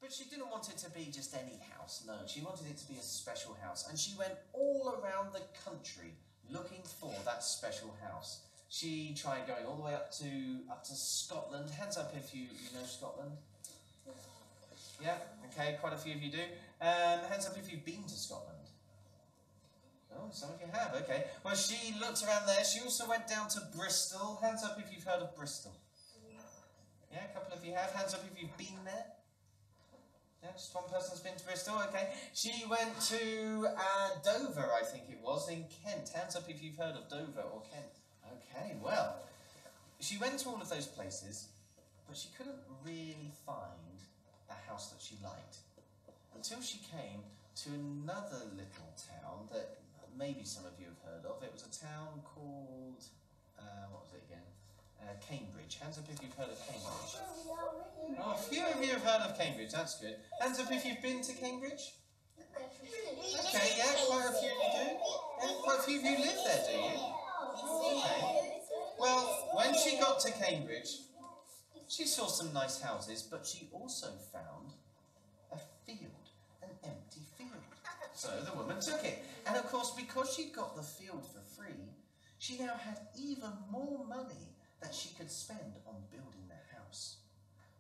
But she didn't want it to be just any house, no. She wanted it to be a special house. And she went all around the country looking for that special house. She tried going all the way up to Scotland. Hands up if you know Scotland. Yeah, okay, quite a few of you do. Hands up if you've been to Scotland. Oh, some of you have, okay. Well, she looked around there. She also went down to Bristol. Hands up if you've heard of Bristol. Yeah, a couple of you have. Hands up if you've been there. Yeah, just one person's been to Bristol, okay. She went to Dover, I think it was, in Kent. Hands up if you've heard of Dover or Kent. Okay, well, she went to all of those places, but she couldn't really find a house that she liked until she came to another little town that maybe some of you have heard of. It was a town called, what was it again? Cambridge. Hands up if you've heard of Cambridge. Oh, a few of you have heard of Cambridge, that's good. Hands up if you've been to Cambridge. Okay, yeah, quite a few of you do. Yeah, quite a few of you live there, do you? Okay. Well, when she got to Cambridge, she saw some nice houses, but she also found a field, an empty field. So the woman took it. And of course, because she got the field for free, she now had even more money that she could spend on building the house.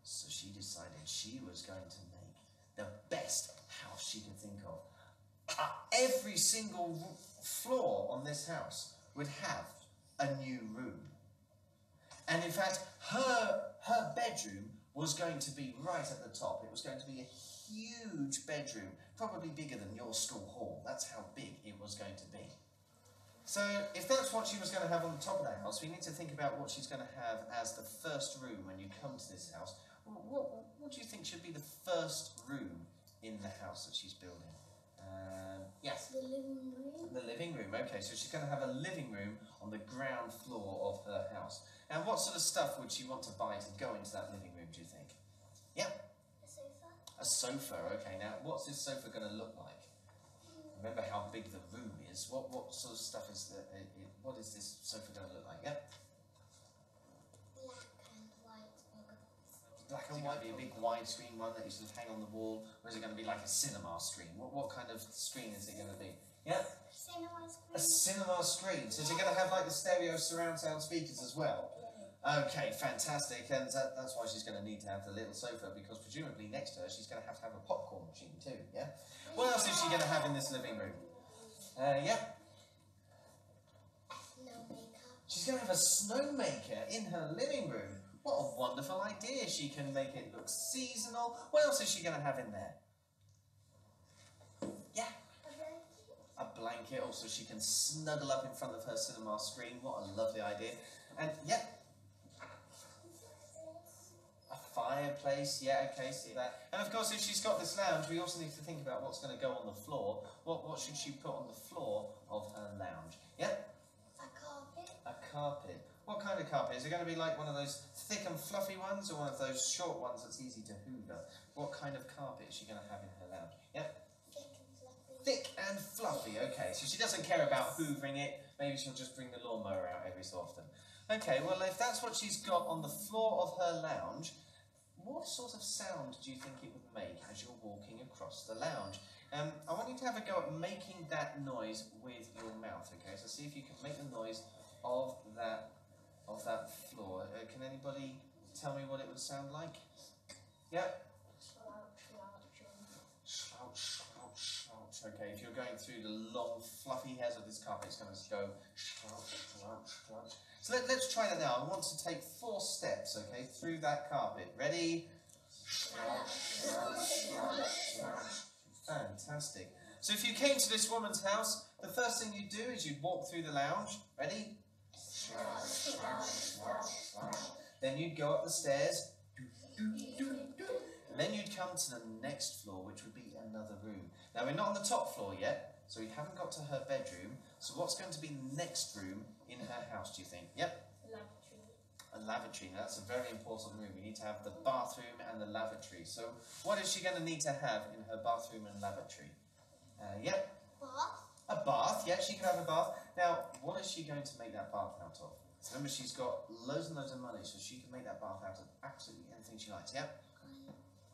So she decided she was going to make the best house she could think of. Every single floor on this house would have a new room. And in fact, her bedroom was going to be right at the top. It was going to be a huge bedroom, probably bigger than your school hall. That's how big it was going to be. So if that's what she was going to have on the top of the house, we need to think about what she's going to have as the first room when you come to this house. What do you think should be the first room in the house that she's building? Yes? The living room. The living room, okay. So she's going to have a living room on the ground floor of her house. Now what sort of stuff would she want to buy to go into that living room, do you think? Yeah? A sofa. A sofa, okay. Now what's this sofa going to look like? Remember how big the room is. What sort of stuff is what is this sofa going to look like? Yep. Black and white, be a big widescreen one that you sort of hang on the wall, or is it going to be like a cinema screen? What kind of screen is it going to be? Yeah? Cinema screen. A cinema screen. So is it going to have like the stereo surround sound speakers as well? Okay, fantastic. And that's why she's going to need to have the little sofa, because presumably next to her she's going to have a popcorn machine too, yeah? What else is she going to have in this living room? Yeah? Snowmaker. She's going to have a snowmaker in her living room. What a wonderful idea. She can make it look seasonal. What else is she going to have in there? Yeah? A blanket. Also, she can snuggle up in front of her cinema screen. What a lovely idea. And, yeah? A fireplace. Yeah, okay, see that. And, of course, if she's got this lounge, we also need to think about what's going to go on the floor. What should she put on the floor of her lounge? Yeah? A carpet. A carpet. What kind of carpet? Is it going to be like one of those thick and fluffy ones, or one of those short ones that's easy to hoover? What kind of carpet is she going to have in her lounge? Yep. Thick and fluffy. Thick and fluffy, okay. So she doesn't care about hoovering it. Maybe she'll just bring the lawnmower out every so often. Okay, well, if that's what she's got on the floor of her lounge, what sort of sound do you think it would make as you're walking across the lounge? I want you to have a go at making that noise with your mouth, okay? So see if you can make the noise of that floor. Can anybody tell me what it would sound like? Yeah? Slouch, slouch, slouch. Okay, if you're going through the long, fluffy hairs of this carpet, it's going to go slouch, slouch, slouch. So let's try that now. I want to take 4 steps, okay, through that carpet. Ready? Slouch, slouch, slouch, slouch. Fantastic. So if you came to this woman's house, the first thing you'd do is you'd walk through the lounge. Ready? Then you'd go up the stairs, and then you'd come to the next floor, which would be another room. Now we're not on the top floor yet, so we haven't got to her bedroom. So what's going to be the next room in her house, do you think? Yep. Lavatory. A lavatory. Now that's a very important room. We need to have the bathroom and the lavatory. So what is she going to need to have in her bathroom and lavatory? Yep. Bath. A bath, yeah, she can have a bath. Now, what is she going to make that bath out of? Remember, she's got loads and loads of money, so she can make that bath out of absolutely anything she likes, yeah?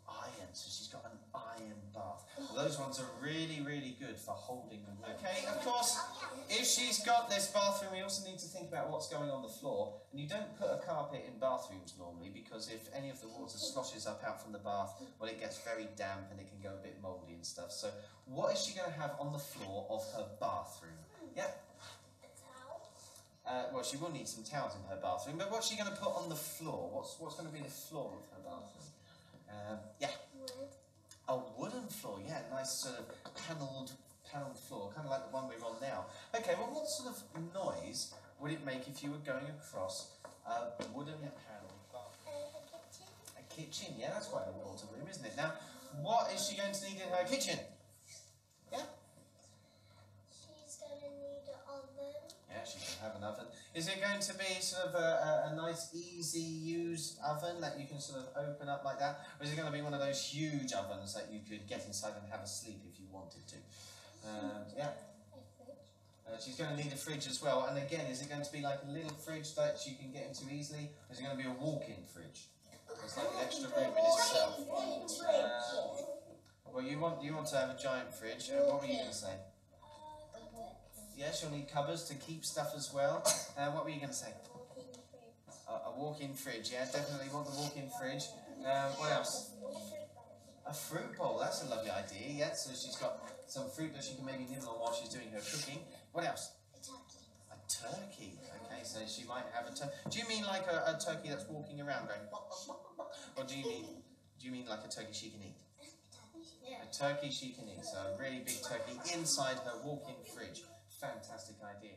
Iron, so she's got an iron bath. Well, those ones are really, really good for holding them. Okay, of course, if she's got this bathroom, we also need to think about what's going on the floor. And you don't put a carpet in bathrooms normally, because if any of the water sloshes up out from the bath, well, it gets very damp and it can go a bit mouldy and stuff. So what is she going to have on the floor of her bathroom? Yeah? Well, she will need some towels in her bathroom, but what's she going to put on the floor? What's going to be the floor of her bathroom? Yeah. Wood. A wooden floor, yeah, nice sort of panelled floor, kind of like the one we're on now. Okay, well, what sort of noise would it make if you were going across a wooden panelled bathroom? A kitchen. A kitchen, yeah, that's quite an important room, isn't it? Now, what is she going to need in her kitchen? Yeah? She's going to need an oven. Yeah, she can have an oven. Is it going to be sort of a nice, easy-use oven that you can sort of open up like that? Or is it going to be one of those huge ovens that you could get inside and have a sleep if you wanted to? Yeah. A fridge. She's going to need a fridge as well. And again, is it going to be like a little fridge that you can get into easily? Or is it going to be a walk-in fridge? It's like an extra room in itself. Well, you want to have a giant fridge. What were you going to say? Yeah, she'll need cupboards to keep stuff as well. What were you going to say? A walk-in fridge, yeah, definitely want the walk-in fridge. What else? A fruit bowl, that's a lovely idea, yeah. So she's got some fruit that she can maybe nibble on while she's doing her cooking. What else? A turkey. A turkey, okay, so she might have a turkey. Do you mean like a turkey that's walking around going, or do you mean like a turkey she can eat? Yeah. A turkey she can eat, so a really big turkey inside her walk-in fridge. Fantastic idea.